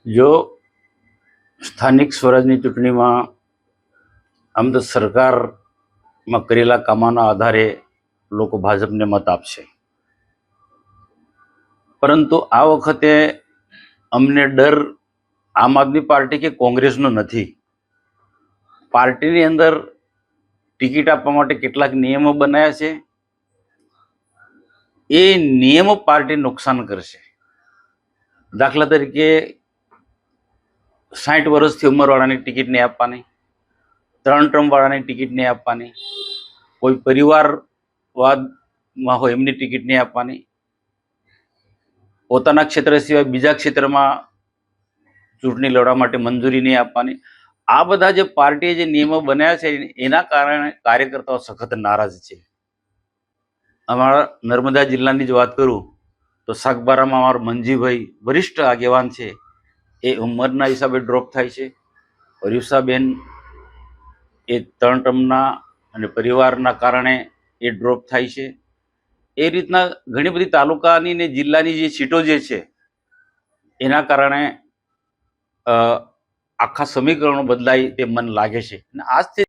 જો સ્થાનિક સ્વરાજની ચૂંટણીમાં આમ તો સરકારમાં કરેલા કામોના આધારે લોકો ભાજપને મત આપશે, પરંતુ આ વખતે અમને ડર આમ આદમી પાર્ટી કે કોંગ્રેસનો નથી. પાર્ટીની અંદર ટિકિટ આપવા માટે કેટલાક નિયમો બનાવ્યા છે. એ નિયમો પાર્ટી નુકસાન કરશે. દાખલા તરીકે 60 વર્ષથી ઉંમરવાળાની ટિકિટ નહીં આપવાની, 3 ટર્મવાળાની ટિકિટ નહીં આપવાની, કોઈ પરિવારવાદમાં હોય એમની ટિકિટ નહીં આપવાની, પોતાના ક્ષેત્ર સિવાય બીજા ક્ષેત્રમાં ચૂંટણી લડવા માટે મંજૂરી નહીં આપવાની. આ બધા જે પાર્ટીએ જે નિયમો બનાવ્યા છે એના કારણે કાર્યકર્તાઓ સખત નારાજ છે. અમારા નર્મદા જિલ્લાની જ વાત કરું તો સાગબારામાં અમારા મંજીભાઈ વરિષ્ઠ આગેવાન છે, એ ઉંમરના હિસાબે ડ્રોપ થાય છે. હરીફાબેન એ 3 ટર્મના અને પરિવારના કારણે એ ડ્રોપ થાય છે. એ રીતના ઘણી બધી તાલુકાની ને જિલ્લાની જે સીટો જે છે એના કારણે આખા સમીકરણો બદલાય તે મન લાગે છે. અને આજથી